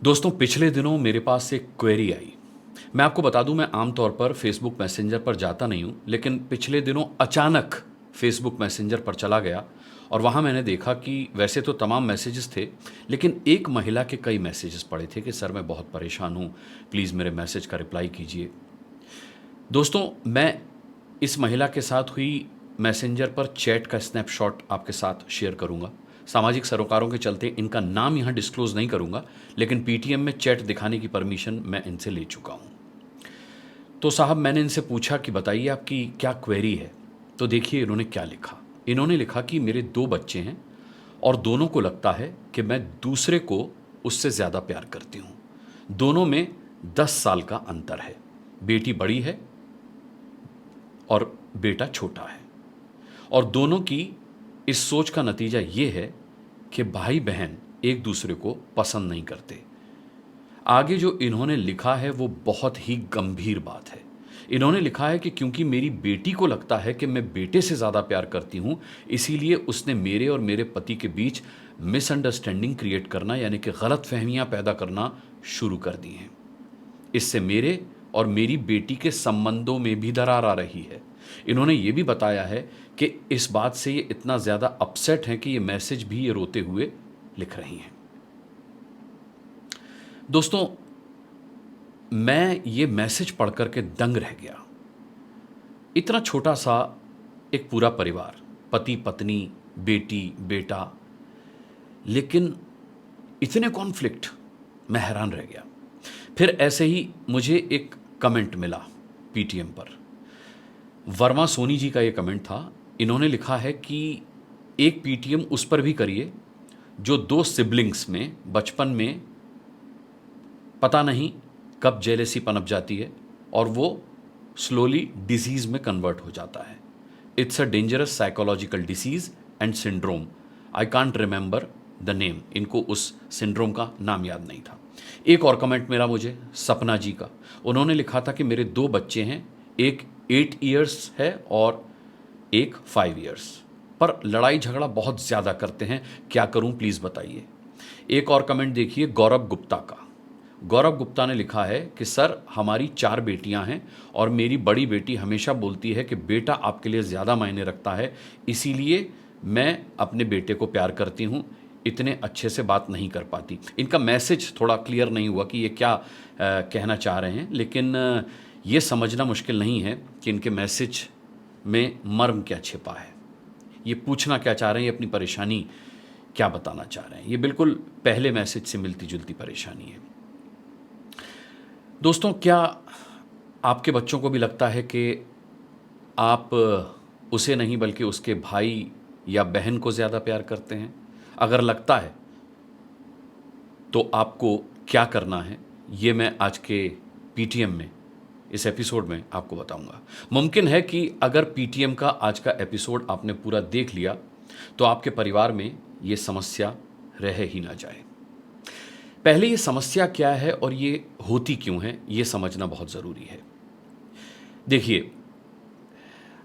दोस्तों, पिछले दिनों मेरे पास एक क्वेरी आई। मैं आपको बता दूं, मैं आमतौर पर फेसबुक मैसेंजर पर जाता नहीं हूं, लेकिन पिछले दिनों अचानक फेसबुक मैसेंजर पर चला गया और वहां मैंने देखा कि वैसे तो तमाम मैसेजेस थे, लेकिन एक महिला के कई मैसेजेस पड़े थे कि सर मैं बहुत परेशान हूं, प्लीज़ मेरे मैसेज का रिप्लाई कीजिए। दोस्तों, मैं इस महिला के साथ हुई मैसेंजर पर चैट का स्नैपशॉट आपके साथ शेयर करूंगा। सामाजिक सरोकारों के चलते इनका नाम यहां डिस्क्लोज नहीं करूंगा, लेकिन पीटीएम में चैट दिखाने की परमिशन मैं इनसे ले चुका हूं। तो साहब, मैंने इनसे पूछा कि बताइए आपकी क्या क्वेरी है। तो देखिए इन्होंने क्या लिखा। इन्होंने लिखा कि मेरे 2 बच्चे हैं और दोनों को लगता है कि मैं दूसरे को उससे ज़्यादा प्यार करती हूं। दोनों में 10 साल का अंतर है। बेटी बड़ी है और बेटा छोटा है, और दोनों की इस सोच का नतीजा ये है कि भाई बहन एक दूसरे को पसंद नहीं करते। आगे जो इन्होंने लिखा है वो बहुत ही गंभीर बात है। इन्होंने लिखा है कि क्योंकि मेरी बेटी को लगता है कि मैं बेटे से ज़्यादा प्यार करती हूं, इसीलिए उसने मेरे और मेरे पति के बीच मिसअंडरस्टैंडिंग क्रिएट करना, यानी कि गलत फहमियाँ पैदा करना शुरू कर दी हैं। इससे मेरे और मेरी बेटी के संबंधों में भी दरार आ रही है। इन्होंने ये भी बताया है कि इस बात से ये इतना ज़्यादा अपसेट हैं कि ये मैसेज भी ये रोते हुए लिख रही हैं। दोस्तों, मैं ये मैसेज पढ़ कर के दंग रह गया। इतना छोटा सा एक पूरा परिवार, पति पत्नी, बेटी बेटा, लेकिन इतने कॉन्फ्लिक्ट, मैं हैरान रह गया। फिर ऐसे ही मुझे एक कमेंट मिला पीटीएम पर। वर्मा सोनी जी का ये कमेंट था। इन्होंने लिखा है कि एक पीटीएम उस पर भी करिए जो 2 सिबलिंग्स में बचपन में पता नहीं कब जेलेसी पनप जाती है और वो स्लोली डिजीज में कन्वर्ट हो जाता है। It's a dangerous psychological disease and syndrome. I can't remember the name. इनको उस सिंड्रोम का नाम याद नहीं था। एक और कमेंट मेरा मुझे सपना जी का। उन्होंने लिखा था कि मेरे 2 बच्चे हैं, एक 8 इयर्स है और एक 5 इयर्स, पर लड़ाई झगड़ा बहुत ज़्यादा करते हैं, क्या करूं प्लीज़ बताइए। एक और कमेंट देखिए गौरव गुप्ता का। गौरव गुप्ता ने लिखा है कि सर हमारी 4 बेटियां हैं और मेरी बड़ी बेटी हमेशा बोलती है कि बेटा आपके लिए ज़्यादा मायने रखता है, इसीलिए मैं अपने बेटे को प्यार करती हूं, इतने अच्छे से बात नहीं कर पाती। इनका मैसेज थोड़ा क्लियर नहीं हुआ कि ये क्या कहना चाह रहे हैं, लेकिन ये समझना मुश्किल नहीं है कि इनके मैसेज में मर्म क्या छिपा है। ये पूछना क्या चाह रहे हैं, ये अपनी परेशानी क्या बताना चाह रहे हैं। ये बिल्कुल पहले मैसेज से मिलती जुलती परेशानी है। दोस्तों, क्या आपके बच्चों को भी लगता है कि आप उसे नहीं बल्कि उसके भाई या बहन को ज़्यादा प्यार करते हैं? अगर लगता है तो आपको क्या करना है, ये मैं आज के पीटीएम में, इस एपिसोड में आपको बताऊंगा। मुमकिन है कि अगर पीटीएम का आज का एपिसोड आपने पूरा देख लिया तो आपके परिवार में ये समस्या रह ही ना जाए। पहले ये समस्या क्या है और ये होती क्यों है, ये समझना बहुत ज़रूरी है। देखिए,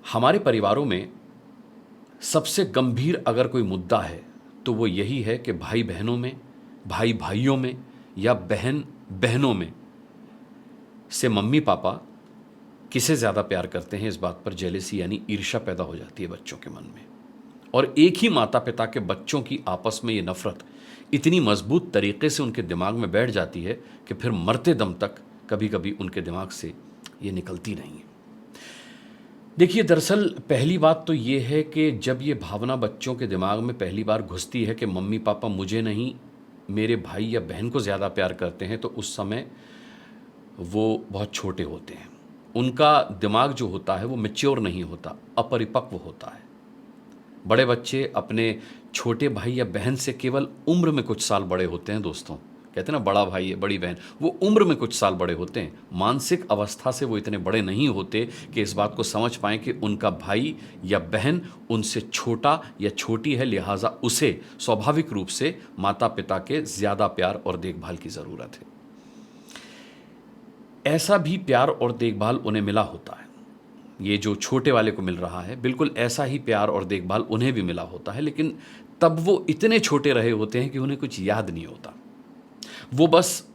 हमारे परिवारों में सबसे गंभीर अगर कोई मुद्दा है तो वो यही है कि भाई बहनों में, भाई भाइयों में या बहन बहनों में से मम्मी पापा किसे ज़्यादा प्यार करते हैं, इस बात पर जेलेसी यानी ईर्ष्या पैदा हो जाती है बच्चों के मन में। और एक ही माता पिता के बच्चों की आपस में ये नफ़रत इतनी मजबूत तरीके से उनके दिमाग में बैठ जाती है कि फिर मरते दम तक कभी कभी उनके दिमाग से ये निकलती नहीं है। देखिए, दरअसल पहली बात तो ये है कि जब ये भावना बच्चों के दिमाग में पहली बार घुसती है कि मम्मी पापा मुझे नहीं मेरे भाई या बहन को ज़्यादा प्यार करते हैं, तो उस समय वो बहुत छोटे होते हैं। उनका दिमाग जो होता है वो मैच्योर नहीं होता, अपरिपक्व होता है। बड़े बच्चे अपने छोटे भाई या बहन से केवल उम्र में कुछ साल बड़े होते हैं। दोस्तों, कहते हैं ना बड़ा भाई है बड़ी बहन, वो उम्र में कुछ साल बड़े होते हैं, मानसिक अवस्था से वो इतने बड़े नहीं होते कि इस बात को समझ पाएं कि उनका भाई या बहन उनसे छोटा या छोटी है, लिहाजा उसे स्वाभाविक रूप से माता पिता के ज़्यादा प्यार और देखभाल की ज़रूरत है। ऐसा भी प्यार और देखभाल उन्हें मिला होता है। ये जो छोटे वाले को मिल रहा है, बिल्कुल ऐसा ही प्यार और देखभाल उन्हें भी मिला होता है, लेकिन तब वो इतने छोटे रहे होते हैं कि उन्हें कुछ याद नहीं होता। वो बस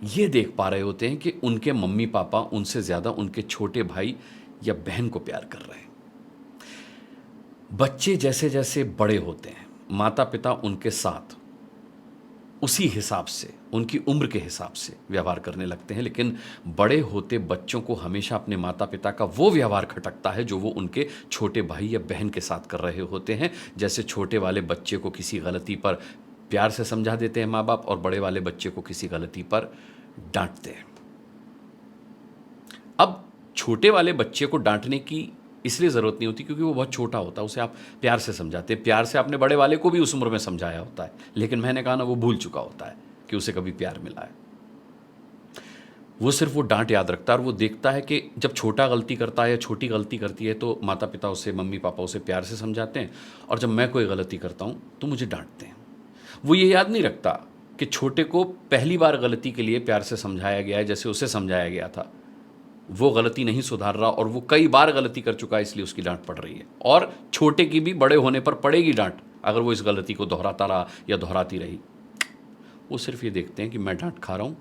ये देख पा रहे होते हैं कि उनके मम्मी पापा उनसे ज़्यादा उनके छोटे भाई या बहन को प्यार कर रहे हैं। बच्चे जैसे जैसे बड़े होते हैं, माता पिता उनके साथ उसी हिसाब से, उनकी उम्र के हिसाब से व्यवहार करने लगते हैं, लेकिन बड़े होते बच्चों को हमेशा अपने माता पिता का वो व्यवहार खटकता है जो वो उनके छोटे भाई या बहन के साथ कर रहे होते हैं। जैसे छोटे वाले बच्चे को किसी गलती पर प्यार से समझा देते हैं माँ बाप, और बड़े वाले बच्चे को किसी गलती पर डांटते हैं। अब छोटे वाले बच्चे को डांटने की इसलिए ज़रूरत नहीं होती क्योंकि वो बहुत छोटा होता है, उसे आप प्यार से समझाते हैं। प्यार से आपने बड़े वाले को भी उस उम्र में समझाया होता है, लेकिन मैंने कहा ना, वो भूल चुका होता है कि उसे कभी प्यार मिला है। वो सिर्फ वो डांट याद रखता है, और वो देखता है कि जब छोटा गलती करता है या छोटी गलती करती है तो माता पिता उसे, मम्मी पापा उसे प्यार से समझाते हैं, और जब मैं कोई गलती करता हूँ तो मुझे डांटते हैं। वो ये याद नहीं रखता कि छोटे को पहली बार गलती के लिए प्यार से समझाया गया है, जैसे उसे समझाया गया था। वो गलती नहीं सुधार रहा और वो कई बार गलती कर चुका है, इसलिए उसकी डांट पड़ रही है। और छोटे की भी बड़े होने पर पड़ेगी डांट अगर वो इस गलती को दोहराता रहा या दोहराती रही। वो सिर्फ ये देखते हैं कि मैं डांट खा रहा हूँ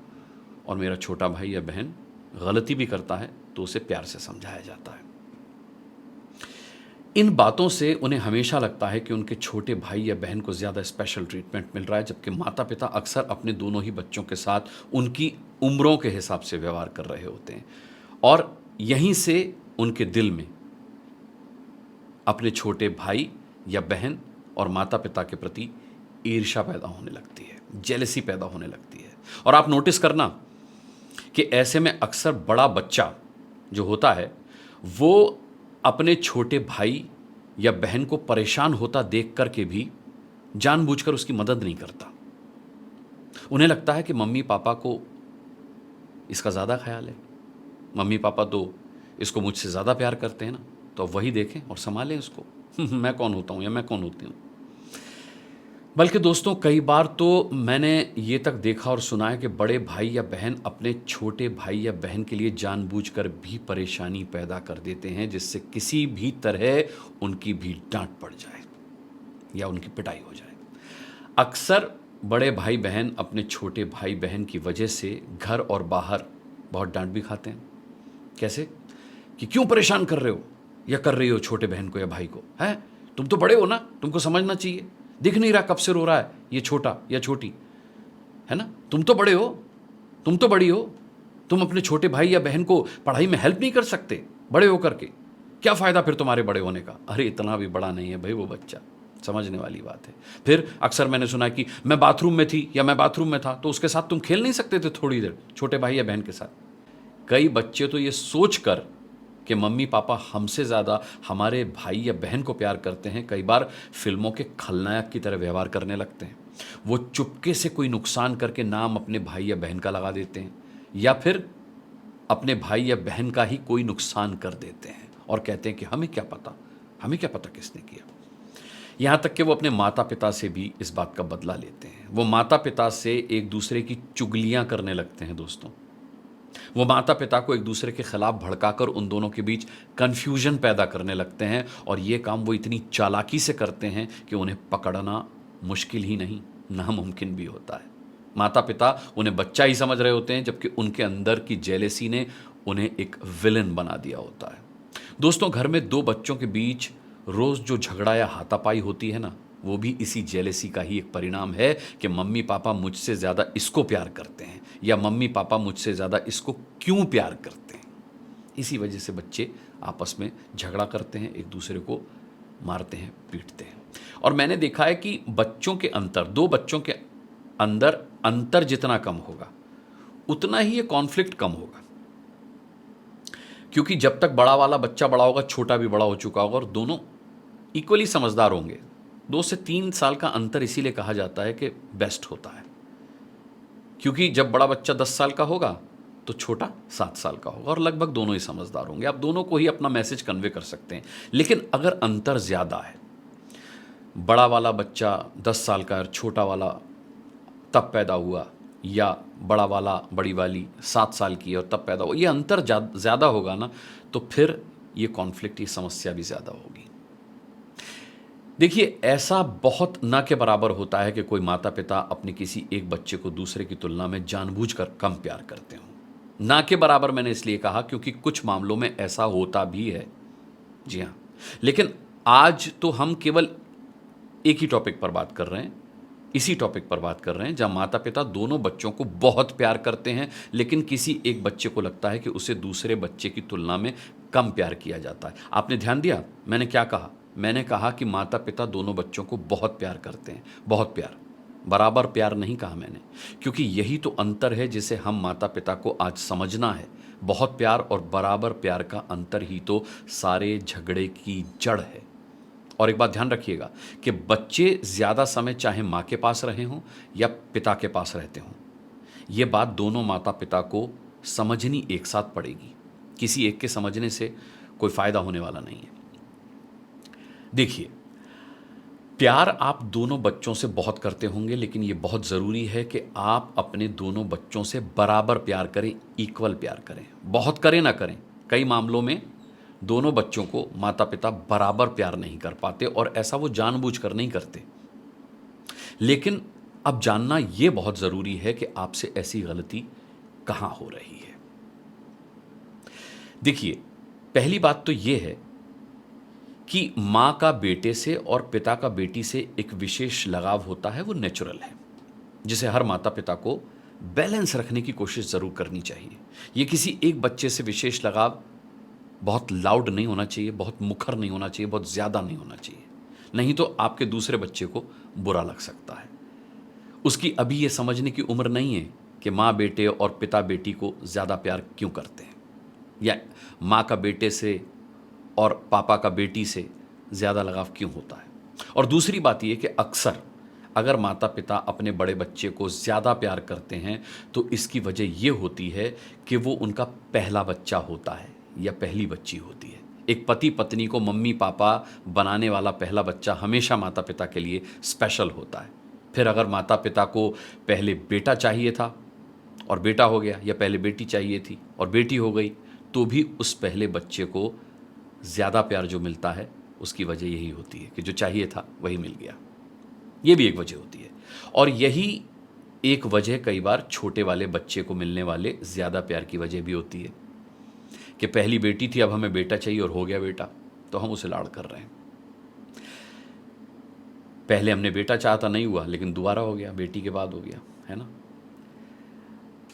और मेरा छोटा भाई या बहन गलती भी करता है तो उसे प्यार से समझाया जाता है। इन बातों से उन्हें हमेशा लगता है कि उनके छोटे भाई या बहन को ज़्यादा स्पेशल ट्रीटमेंट मिल रहा है, जबकि माता पिता अक्सर अपने दोनों ही बच्चों के साथ उनकी उम्रों के हिसाब से व्यवहार कर रहे होते हैं, और यहीं से उनके दिल में अपने छोटे भाई या बहन और माता पिता के प्रति ईर्ष्या पैदा होने लगती है, जेलसी पैदा होने लगती है। और आप नोटिस करना कि ऐसे में अक्सर बड़ा बच्चा जो होता है वो अपने छोटे भाई या बहन को परेशान होता देख करके भी जानबूझकर उसकी मदद नहीं करता। उन्हें लगता है कि मम्मी पापा को इसका ज़्यादा ख्याल है, मम्मी पापा तो इसको मुझसे ज़्यादा प्यार करते हैं ना, तो अब वही देखें और संभालें इसको। मैं कौन होता हूँ या मैं कौन होती हूँ। बल्कि दोस्तों, कई बार तो मैंने ये तक देखा और सुना है कि बड़े भाई या बहन अपने छोटे भाई या बहन के लिए जानबूझकर भी परेशानी पैदा कर देते हैं, जिससे किसी भी तरह उनकी भी डांट पड़ जाए या उनकी पिटाई हो जाए। अक्सर बड़े भाई बहन अपने छोटे भाई बहन की वजह से घर और बाहर बहुत डांट भी खाते हैं। कैसे? कि क्यों परेशान कर रहे हो या कर रही हो छोटे बहन को या भाई को, है? तुम तो बड़े हो ना, तुमको समझना चाहिए। दिख नहीं रहा कब से रो रहा है ये छोटा या छोटी, है ना? तुम तो बड़े हो, तुम तो बड़ी हो, तुम अपने छोटे भाई या बहन को पढ़ाई में हेल्प नहीं कर सकते बड़े हो करके? क्या फ़ायदा फिर तुम्हारे बड़े होने का? अरे इतना भी बड़ा नहीं है भाई वो बच्चा, समझने वाली बात है। फिर अक्सर मैंने सुना कि मैं बाथरूम में थी या मैं बाथरूम में था, तो उसके साथ तुम खेल नहीं सकते थे थोड़ी देर छोटे भाई या बहन के साथ? कई बच्चे तो ये सोच कर कि मम्मी पापा हमसे ज़्यादा हमारे भाई या बहन को प्यार करते हैं, कई बार फिल्मों के खलनायक की तरह व्यवहार करने लगते हैं। वो चुपके से कोई नुकसान करके नाम अपने भाई या बहन का लगा देते हैं, या फिर अपने भाई या बहन का ही कोई नुकसान कर देते हैं और कहते हैं कि हमें क्या पता, हमें क्या पता किसने किया। यहाँ तक कि वो अपने माता पिता से भी इस बात का बदला लेते हैं। वो माता पिता से एक दूसरे की चुगलियाँ करने लगते हैं दोस्तों। वो माता पिता को एक दूसरे के खिलाफ भड़काकर उन दोनों के बीच कन्फ्यूजन पैदा करने लगते हैं, और ये काम वो इतनी चालाकी से करते हैं कि उन्हें पकड़ना मुश्किल ही नहीं, नामुमकिन भी होता है। माता पिता उन्हें बच्चा ही समझ रहे होते हैं, जबकि उनके अंदर की जेलेसी ने उन्हें एक विलन बना दिया होता है। दोस्तों, घर में दो बच्चों के बीच रोज़ जो झगड़ा या हाथापाई होती है ना, वो भी इसी जेलेसी का ही एक परिणाम है कि मम्मी पापा मुझसे ज़्यादा इसको प्यार करते हैं, या मम्मी पापा मुझसे ज़्यादा इसको क्यों प्यार करते हैं। इसी वजह से बच्चे आपस में झगड़ा करते हैं, एक दूसरे को मारते हैं, पीटते हैं। और मैंने देखा है कि बच्चों के अंतर, दो बच्चों के अंदर अंतर जितना कम होगा उतना ही ये कॉन्फ्लिक्ट कम होगा, क्योंकि जब तक बड़ा वाला बच्चा बड़ा होगा, छोटा भी बड़ा हो चुका होगा और दोनों इक्वली समझदार होंगे। 2 से 3 साल का अंतर इसीलिए कहा जाता है कि बेस्ट होता है, क्योंकि जब बड़ा बच्चा 10 साल का होगा तो छोटा 7 साल का होगा, और लगभग दोनों ही समझदार होंगे। आप दोनों को ही अपना मैसेज कन्वे कर सकते हैं। लेकिन अगर अंतर ज़्यादा है, बड़ा वाला बच्चा 10 साल का और छोटा वाला तब पैदा हुआ, या बड़ा वाला बड़ी वाली 7 साल की है और तब पैदा हुआ, ये अंतर ज़्यादा होगा ना, तो फिर ये कॉन्फ्लिक्ट, ये समस्या भी ज़्यादा होगी। देखिए, ऐसा बहुत ना के बराबर होता है कि कोई माता-पिता अपने किसी एक बच्चे को दूसरे की तुलना में जानबूझकर कम प्यार करते हों। ना के बराबर मैंने इसलिए कहा क्योंकि कुछ मामलों में ऐसा होता भी है। जी हाँ। लेकिन आज तो हम केवल एक ही टॉपिक पर बात कर रहे हैं, इसी टॉपिक पर बात कर रहे हैं जहां माता-पिता दोनों बच्चों को बहुत प्यार करते हैं, लेकिन किसी एक बच्चे को लगता है कि उसे दूसरे बच्चे की तुलना में कम प्यार किया जाता है। आपने ध्यान दिया मैंने क्या कहा? मैंने कहा कि माता-पिता दोनों बच्चों को बहुत प्यार करते हैं, बहुत प्यार। बराबर प्यार नहीं कहा मैंने, क्योंकि यही तो अंतर है जिसे हम माता-पिता को आज समझना है। बहुत प्यार और बराबर प्यार का अंतर ही तो सारे झगड़े की जड़ है। और एक बात ध्यान रखिएगा कि बच्चे ज़्यादा समय चाहे माँ के पास रहे हों या पिता के पास रहते हों, ये बात दोनों माता-पिता को समझनी एक साथ पड़ेगी। किसी एक के समझने से कोई फ़ायदा होने वाला नहीं है। देखिए, प्यार आप दोनों बच्चों से बहुत करते होंगे, लेकिन ये बहुत ज़रूरी है कि आप अपने दोनों बच्चों से बराबर प्यार करें, इक्वल प्यार करें। बहुत करें ना करें, कई मामलों में दोनों बच्चों को माता-पिता बराबर प्यार नहीं कर पाते और ऐसा वो जानबूझकर नहीं करते। लेकिन अब जानना ये बहुत ज़रूरी है कि आपसे ऐसी गलती कहाँ हो रही है। देखिए, पहली बात तो ये है कि माँ का बेटे से और पिता का बेटी से एक विशेष लगाव होता है, वो नेचुरल है, जिसे हर माता-पिता को बैलेंस रखने की कोशिश ज़रूर करनी चाहिए। ये किसी एक बच्चे से विशेष लगाव बहुत लाउड नहीं होना चाहिए, बहुत मुखर नहीं होना चाहिए, बहुत ज़्यादा नहीं होना चाहिए। नहीं तो आपके दूसरे बच्चे को बुरा लग सकता है। उसकी अभी ये समझने की उम्र नहीं है कि माँ बेटे और पिता बेटी को ज़्यादा प्यार क्यों करते हैं, या माँ का बेटे से और पापा का बेटी से ज़्यादा लगाव क्यों होता है। और दूसरी बात ये कि अक्सर अगर माता पिता अपने बड़े बच्चे को ज़्यादा प्यार करते हैं तो इसकी वजह ये होती है कि वो उनका पहला बच्चा होता है या पहली बच्ची होती है। एक पति पत्नी को मम्मी पापा बनाने वाला पहला बच्चा हमेशा माता पिता के लिए स्पेशल होता है। फिर अगर माता पिता को पहले बेटा चाहिए था और बेटा हो गया, या पहले बेटी चाहिए थी और बेटी हो गई, तो भी उस पहले बच्चे को ज़्यादा प्यार जो मिलता है उसकी वजह यही होती है कि जो चाहिए था वही मिल गया। ये भी एक वजह होती है। और यही एक वजह कई बार छोटे वाले बच्चे को मिलने वाले ज़्यादा प्यार की वजह भी होती है कि पहली बेटी थी, अब हमें बेटा चाहिए और हो गया बेटा, तो हम उसे लाड़ कर रहे हैं। पहले हमने बेटा चाहता, नहीं हुआ, लेकिन दोबारा हो गया, बेटी के बाद हो गया, है ना।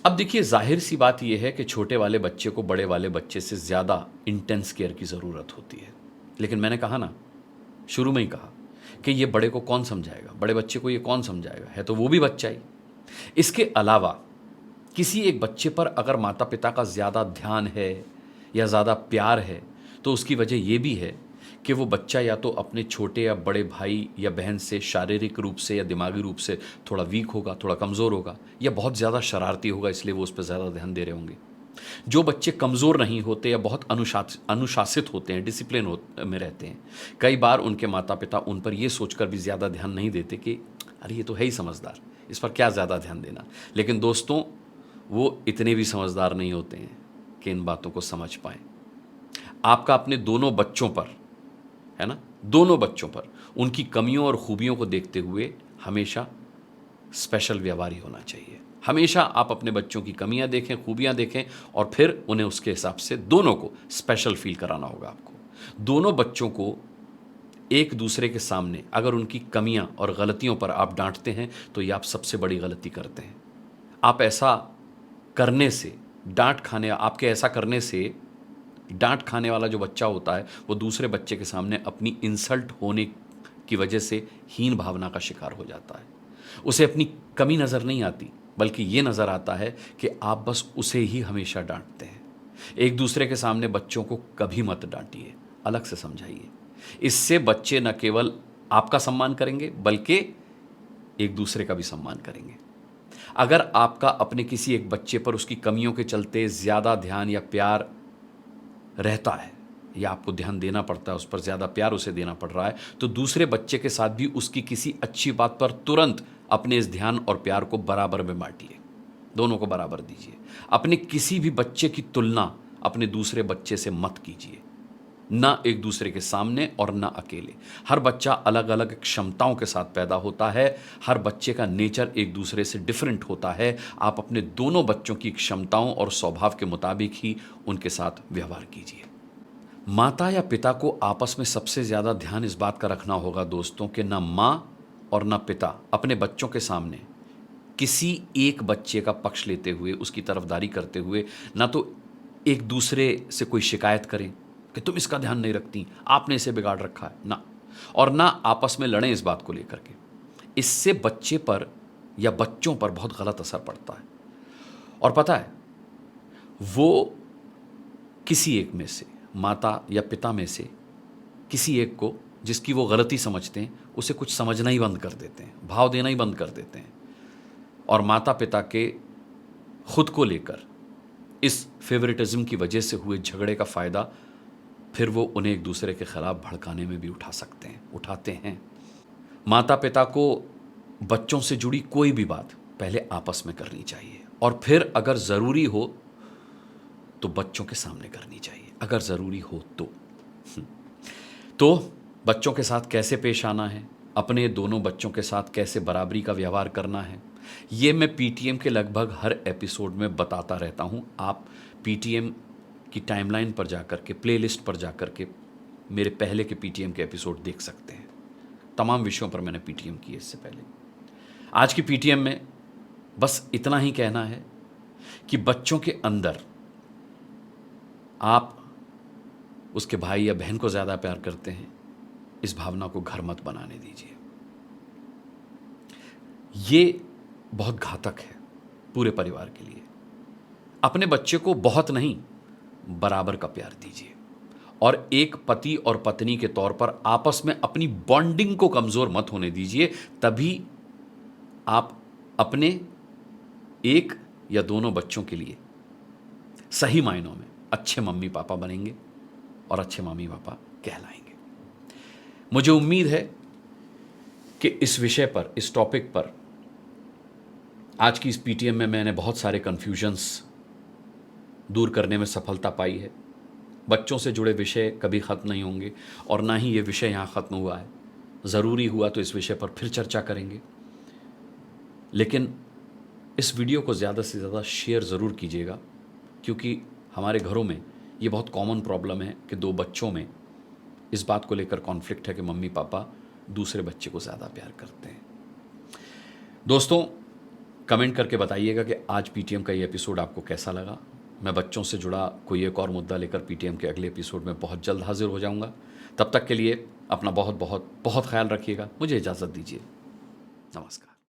अब देखिए, जाहिर सी बात यह है कि छोटे वाले बच्चे को बड़े वाले बच्चे से ज़्यादा इंटेंस केयर की ज़रूरत होती है। लेकिन मैंने कहा ना, शुरू में ही कहा कि ये बड़े को कौन समझाएगा, बड़े बच्चे को ये कौन समझाएगा, है तो वो भी बच्चा ही। इसके अलावा किसी एक बच्चे पर अगर माता पिता का ज़्यादा ध्यान है या ज़्यादा प्यार है, तो उसकी वजह ये भी है कि वो बच्चा या तो अपने छोटे या बड़े भाई या बहन से शारीरिक रूप से या दिमागी रूप से थोड़ा वीक होगा, थोड़ा कमज़ोर होगा, या बहुत ज़्यादा शरारती होगा, इसलिए वो उस पर ज़्यादा ध्यान दे रहे होंगे। जो बच्चे कमज़ोर नहीं होते या बहुत अनुशासित होते हैं, डिसिप्लिन में रहते हैं, कई बार उनके माता पिता उन पर ये सोचकर भी ज़्यादा ध्यान नहीं देते कि अरे ये तो है ही समझदार, इस पर क्या ज़्यादा ध्यान देना। लेकिन दोस्तों, वो इतने भी समझदार नहीं होते हैं कि इन बातों को समझ पाएं। आपका अपने दोनों बच्चों पर, है ना, दोनों बच्चों पर उनकी कमियों और खूबियों को देखते हुए हमेशा स्पेशल व्यवहारी होना चाहिए। हमेशा आप अपने बच्चों की कमियां देखें, खूबियां देखें और फिर उन्हें उसके हिसाब से दोनों को स्पेशल फील कराना होगा आपको। दोनों बच्चों को एक दूसरे के सामने अगर उनकी कमियां और गलतियों पर आप डांटते हैं तो ये आप सबसे बड़ी गलती करते हैं। आप ऐसा करने से आपके ऐसा करने से डांट खाने वाला जो बच्चा होता है वो दूसरे बच्चे के सामने अपनी इंसल्ट होने की वजह से हीन भावना का शिकार हो जाता है। उसे अपनी कमी नज़र नहीं आती, बल्कि ये नज़र आता है कि आप बस उसे ही हमेशा डांटते हैं। एक दूसरे के सामने बच्चों को कभी मत डांटिए, अलग से समझाइए। इससे बच्चे न केवल आपका सम्मान करेंगे बल्कि एक दूसरे का भी सम्मान करेंगे। अगर आपका अपने किसी एक बच्चे पर उसकी कमियों के चलते ज़्यादा ध्यान या प्यार रहता है, या आपको ध्यान देना पड़ता है, उस पर ज़्यादा प्यार उसे देना पड़ रहा है, तो दूसरे बच्चे के साथ भी उसकी किसी अच्छी बात पर तुरंत अपने इस ध्यान और प्यार को बराबर में बांटिए, दोनों को बराबर दीजिए। अपने किसी भी बच्चे की तुलना अपने दूसरे बच्चे से मत कीजिए। ना एक दूसरे के सामने और ना अकेले। हर बच्चा अलग अलग क्षमताओं के साथ पैदा होता है। हर बच्चे का नेचर एक दूसरे से डिफरेंट होता है। आप अपने दोनों बच्चों की क्षमताओं और स्वभाव के मुताबिक ही उनके साथ व्यवहार कीजिए। माता या पिता को आपस में सबसे ज़्यादा ध्यान इस बात का रखना होगा दोस्तों कि ना माँ और ना पिता अपने बच्चों के सामने किसी एक बच्चे का पक्ष लेते हुए, उसकी तरफदारी करते हुए, ना तो एक दूसरे से कोई शिकायत करें कि तुम इसका ध्यान नहीं रखती, आपने इसे बिगाड़ रखा है, ना, और ना आपस में लड़ें इस बात को लेकर के। इससे बच्चे पर या बच्चों पर बहुत गलत असर पड़ता है। और पता है, वो किसी एक में से, माता या पिता में से किसी एक को जिसकी वो गलती समझते हैं, उसे कुछ समझना ही बंद कर देते हैं, भाव देना ही बंद कर देते हैं, और माता पिता के खुद को लेकर इस फेवरेटिज्म की वजह से हुए झगड़े का फ़ायदा फिर वो उन्हें एक दूसरे के खिलाफ भड़काने में भी उठाते हैं। माता पिता को बच्चों से जुड़ी कोई भी बात पहले आपस में करनी चाहिए, और फिर अगर ज़रूरी हो तो बच्चों के सामने करनी चाहिए, अगर ज़रूरी हो तो बच्चों के साथ कैसे पेश आना है, अपने दोनों बच्चों के साथ कैसे बराबरी का व्यवहार करना है, ये मैं पीटीएम के लगभग हर एपिसोड में बताता रहता हूँ। आप पीटीएम की टाइमलाइन पर जाकर के, प्लेलिस्ट पर जाकर के मेरे पहले के पीटीएम के एपिसोड देख सकते हैं। तमाम विषयों पर मैंने पीटीएम किए इससे पहले। आज की पीटीएम में बस इतना ही कहना है कि बच्चों के अंदर आप उसके भाई या बहन को ज़्यादा प्यार करते हैं, इस भावना को घर मत बनाने दीजिए। ये बहुत घातक है पूरे परिवार के लिए। अपने बच्चे को बहुत नहीं, बराबर का प्यार दीजिए, और एक पति और पत्नी के तौर पर आपस में अपनी बॉन्डिंग को कमज़ोर मत होने दीजिए। तभी आप अपने एक या दोनों बच्चों के लिए सही मायनों में अच्छे मम्मी पापा बनेंगे और अच्छे मम्मी पापा कहलाएंगे। मुझे उम्मीद है कि इस विषय पर, इस टॉपिक पर आज की इस पीटीएम में मैंने बहुत सारे कन्फ्यूजन्स दूर करने में सफलता पाई है। बच्चों से जुड़े विषय कभी ख़त्म नहीं होंगे, और ना ही ये विषय यहाँ ख़त्म हुआ है। ज़रूरी हुआ तो इस विषय पर फिर चर्चा करेंगे, लेकिन इस वीडियो को ज़्यादा से ज़्यादा शेयर ज़रूर कीजिएगा, क्योंकि हमारे घरों में ये बहुत कॉमन प्रॉब्लम है कि दो बच्चों में इस बात को लेकर कॉन्फ्लिक्ट है कि मम्मी पापा दूसरे बच्चे को ज़्यादा प्यार करते हैं। दोस्तों, कमेंट करके बताइएगा कि आज पीटीएम का ये एपिसोड आपको कैसा लगा। मैं बच्चों से जुड़ा कोई एक और मुद्दा लेकर पीटीएम के अगले एपिसोड में बहुत जल्द हाजिर हो जाऊंगा। तब तक के लिए अपना बहुत बहुत बहुत ख्याल रखिएगा। मुझे इजाज़त दीजिए। नमस्कार।